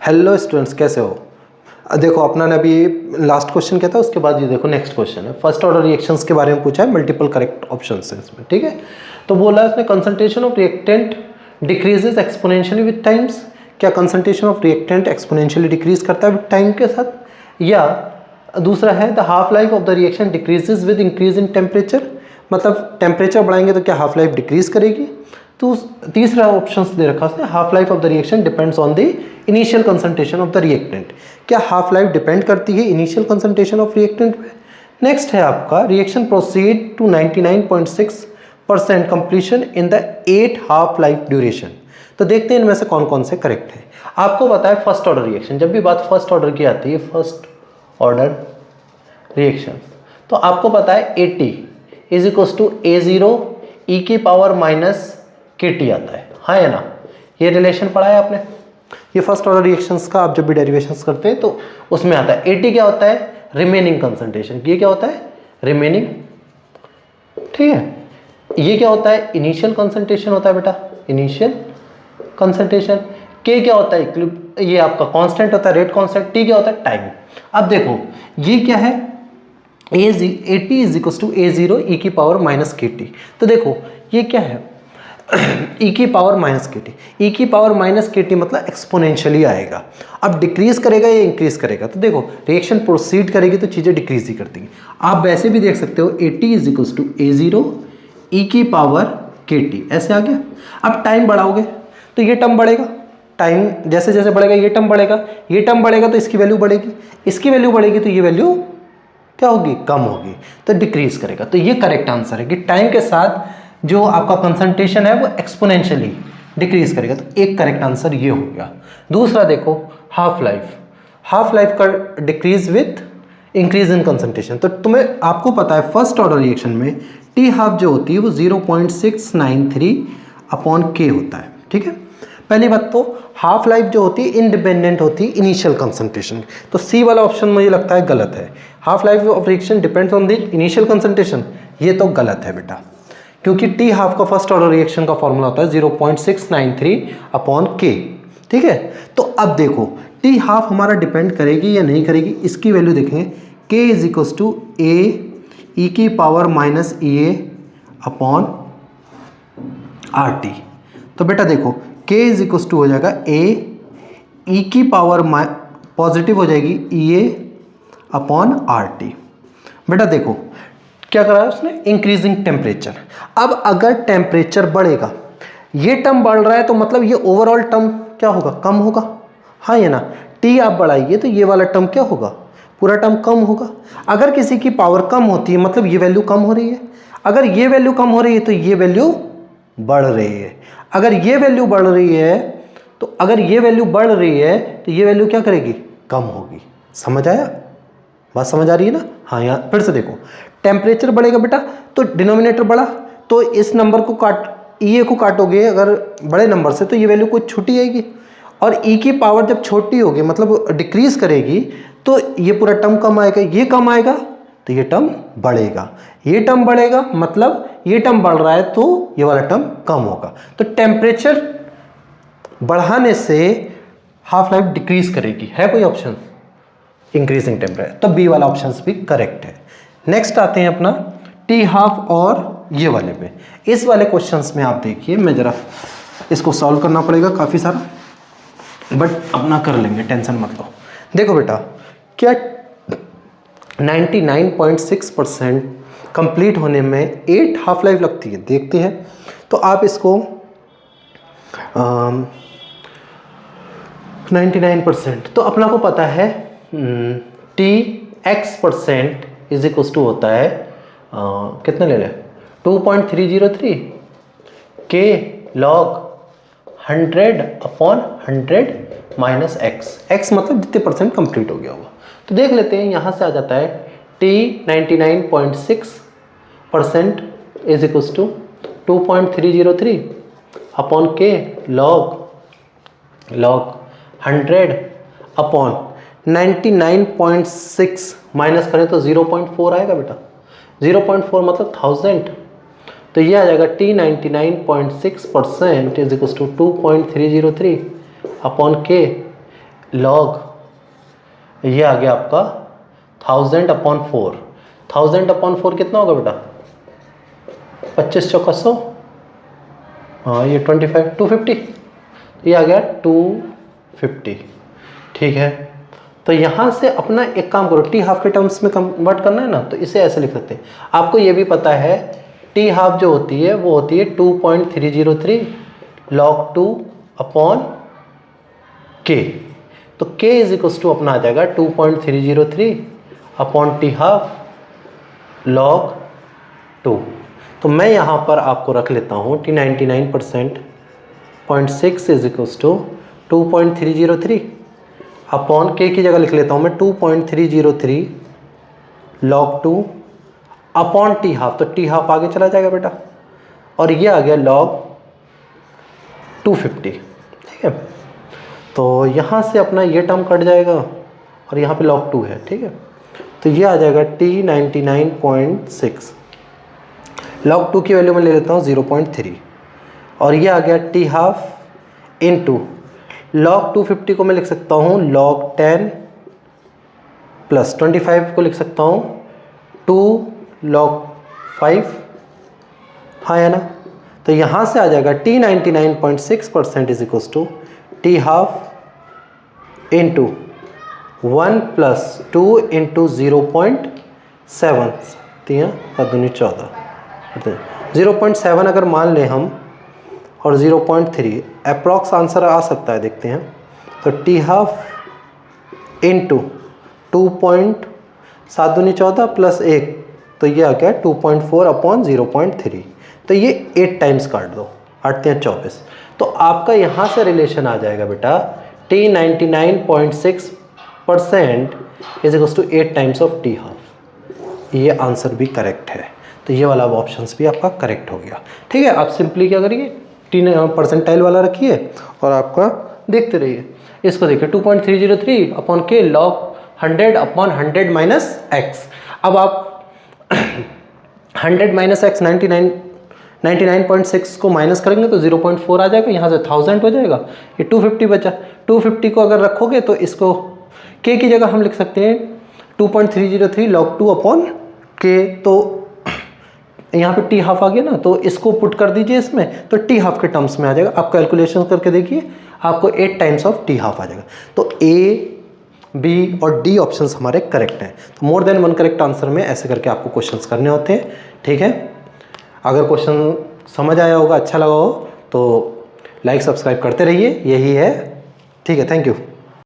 Hello students, कैसे हो? देखो अपना ने अभी लास्ट क्वेश्चन किया था, उसके बाद ये देखो नेक्स्ट क्वेश्चन है। फर्स्ट ऑर्डर रिएक्शंस के बारे में पूछा है, मल्टीपल करेक्ट ऑप्शंस है इसमें, ठीक है। तो बोला है इसमें concentration of reactant decreases exponentially with times. क्या concentration of reactant exponentially decrease करता है विद टाइम के साथ? या दूसरा है the half life of the reaction decreases with increase in temperature, मतलब टेम्परेचर बढ़ाएंगे तो क्या हाफ लाइफ डिक्रीज करेगी। तो तीसरा ऑप्शन दे रखा है half life of the reaction depends on the initial concentration of the reactant. क्या हाफ लाइफ डिपेंड करती है इनिशियल कंसंट्रेशन ऑफ रिएक्टेंट पे? नेक्स्ट है आपका reaction proceed to 99.6% completion in the 8 half life duration. तो देखते हैं इनमें से कौन कौन से करेक्ट है। आपको पता है फर्स्ट ऑर्डर रिएक्शन, जब भी बात फर्स्ट ऑर्डर की आती है, फर्स्ट ऑर्डर रिएक्शन, तो आपको पता है 80 is equals to A0 e की पावर माइनस KT आता है, हाँ या ना? ये रिलेशन पढ़ा है आपने, ये फर्स्ट ऑर्डर रिएक्शंस का आप जब भी डेरिवेशंस करते हैं तो उसमें आता है। 80 क्या होता है? Remaining concentration. ये क्या होता है? रिमेनिंग, ठीक है। ये क्या होता है? इनिशियल कंसंट्रेशन होता है बेटा, इनिशियल कंसंट्रेशन। K क्या होता है? ये आपका कांस्टेंट होता है, रेट कांस्टेंट। T क्या होता है? टाइम। अब देखो ये क्या है? 80 is equal to A0 e की पावर माइनस KT। तो देखो ये क्या है? e की पावर माइनस KT, e की पावर माइनस KT मतलब एक्सपोनेंशियली आएगा। अब डिक्रीज करेगा या इंक्रीज करेगा? तो देखो रिएक्शन प्रोसीड करेगी तो चीज़ें डिक्रीज ही करती हैं। आप वैसे भी देख सकते हो 80 is equal to A0 e की पावर KT, ऐसे आ गया। अब टाइम बढ़ाओगे तो ये टर्म बढ़ेगा, टाइम जैसे जैसे बढ़ेगा ये टर्म बढ़ेगा, ये टर्म बढ़ेगा तो इसकी वैल्यू बढ़ेगी, इसकी वैल्यू बढ़ेगी तो ये वैल्यू क्या होगी? कम होगी, तो डिक्रीज करेगा। तो ये करेक्ट आंसर है कि टाइम के साथ जो आपका कंसंट्रेशन है वो एक्सपोनेंशियली डिक्रीज करेगा। तो एक करेक्ट आंसर ये हो गया। दूसरा देखो हाफ लाइफ, हाफ लाइफ का decrease with increase in concentration. तो तुम्हें आपको पता है फर्स्ट ऑर्डर रिएक्शन में टी हाफ जो होती है वो 0.693 अपॉन K होता है, ठीक है। पहली बात तो हाफ लाइफ जो होती है इंडिपेंडेंट होती है इनिशियल कंसंट्रेशन, तो सी वाला ऑप्शन मुझे लगता है गलत है। Half life of reaction depends on the initial concentration, ये तो गलत है बेटा, क्योंकि टी हाफ का फर्स्ट ऑर्डर रिएक्शन का फॉर्मूला होता है 0.693 अपॉन K, ठीक है। तो अब देखो टी हाफ हमारा डिपेंड करेगी या नहीं करेगी, इसकी वैल्यू देखेंगे। K is equal to A e की power minus EA upon RT। तो बेटा देखो K इज इक्वल टू हो जाएगा A e की पावर पॉजिटिव हो जाएगी EA अपॉन RT। बेटा देखो क्या करा है उसने? Increasing temperature. अब अगर टेम्परेचर बढ़ेगा, ये टर्म बढ़ रहा है तो मतलब ये ओवरऑल टर्म क्या होगा? कम होगा, हाँ या ना? T आप बढ़ाइए तो ये वाला टर्म क्या होगा? पूरा टर्म कम होगा। अगर किसी की पावर कम होती है मतलब ये वैल्यू कम हो रही है, अगर ये वैल्यू कम हो रही है तो ये वैल्यू बढ़ रही है। अगर ये वैल्यू बढ़ रही है तो अगर ये वैल्यू बढ़ रही है तो ये वैल्यू क्या करेगी? कम होगी। समझ आया? बात समझ आ रही है ना? हाँ, यहाँ फिर से देखो टेम्परेचर बढ़ेगा बेटा तो डिनोमिनेटर बढ़ा, तो इस नंबर को EA को काटोगे अगर बड़े नंबर से तो ये वैल्यू कुछ छोटी आएगी, और E की पावर जब छोटी होगी मतलब डिक्रीज करेगी तो ये पूरा टर्म कम आएगा, ये कम आएगा तो ये टर्म बढ़ेगा, ये टर्म बढ़ेगा मतलब ये टर्म बढ़ रहा है तो ये वाला टर्म कम होगा। तो टेम्परेचर बढ़ाने से हाफ लाइफ डिक्रीज करेगी। है कोई ऑप्शन? इंक्रीजिंग टेम्परेचर, तो बी वाला ऑप्शन भी करेक्ट है। नेक्स्ट आते हैं अपना टी हाफ और ये वाले पे। इस वाले क्वेश्चंस में आप देखिए, मैं जरा इसको सॉल्व करना पड़ेगा काफ़ी सारा, बट अपना कर लेंगे, टेंशन मत लो। देखो बेटा क्या 99.6% कंप्लीट होने में 8 हाफ लाइफ लगती है, देखते हैं। तो आप इसको 99% तो अपना को पता है Tx% इज इक्वल टू होता है कितना ले लें? 2.303 K log 100 upon 100 minus x मतलब जितने परसेंट कंप्लीट हो गया होगा। तो देख लेते हैं, यहाँ से आ जाता है T 99.6% is equal to 2.303 upon K log 100 upon 99.6 minus करें तो 0.4 आएगा बेटा। 0.4 मतलब 1000, तो ये आ जाएगा T 99.6% is equal to 2.303 upon K log ये आ गया आपका 1000/4। 1000/4 कितना होगा बेटा? 25 चौका 100, हाँ ये 25 250, ये आ गया 250। ठीक है, तो यहाँ से अपना एक काम करो, टी हाफ के टर्म्स में कन्वर्ट करना है ना, तो इसे ऐसे लिख सकते हैं। आपको ये भी पता है टी हाफ जो होती है वो होती है 2.303 log 2/k। तो k इज इक्वल्स टू अपना आ जाएगा 2.303 अपॉन टी हाफ log 2। तो मैं यहाँ पर आपको रख लेता हूँ T99.6 is equals to 2.303 upon k की जगह लिख लेता हूँ मैं 2.303 log 2 अपॉन टी हाफ। तो टी हाफ आगे चला जाएगा बेटा, और ये आ गया log 250। ठीक है, तो यहाँ से अपना ये टर्म कट जाएगा और यहाँ पे log 2 है। ठीक है, तो ये आ जाएगा T99.6 log 2 की वैल्यू में ले लेता हूँ 0.3, और ये आ गया टी हाफ इंटू log 250 को मैं लिख सकता हूँ log 10 प्लस 25 को लिख सकता हूँ 2 log 5, हाँ है ना। तो यहाँ से आ जाएगा T99.6% is equals to T half into 1 plus 2 into 0.7, 14 0.7 अगर मान लें हम और 0.3 अप्रॉक्स आंसर आ सकता है, देखते हैं। तो टी हाफ इंटू 2.7×14 प्लस 1, तो ये आ गया 2.4 अपॉन 0.3। तो ये 8 टाइम्स काट दो, 8 × 24। तो आपका यहाँ से रिलेशन आ जाएगा बेटा T99.6% is equals to 8 times of T half. ये आंसर भी करेक्ट है, तो ये वाला ऑप्शंस भी आपका करेक्ट हो गया। ठीक है, आप सिंपली क्या करिए, परसेंटाइल वाला रखिए और आपका देखते रहिए। इसको देखिए 2.303 अपॉन के log 100 अपॉन 100 माइनस एक्स। अब आप 100 माइनस एक्स 99.6 को माइनस करेंगे तो 0.4 आ जाएगा, यहाँ से 1000 हो जाएगा, ये 250 बचा। 250 को अगर रखोगे तो इसको k की जगह हम लिख सकते हैं 2.303 log 2 अपॉन k। तो यहाँ पे टी हाफ आ गया ना, तो इसको पुट कर दीजिए इसमें, तो टी हाफ के टर्म्स में आ जाएगा। आप कैलकुलेशन करके देखिए, आपको 8 टाइम्स ऑफ टी हाफ आ जाएगा। तो ए, बी और डी ऑप्शंस हमारे करेक्ट हैं। तो more than one correct answer में ऐसे करके आपको क्वेश्चंस करने होते हैं। ठीक है, अगर क्वेश्चन समझ आया होगा, अच्छा लगा हो तो लाइक सब्सक्राइब करते रहिए, यही है। ठीक है, थैंक यू।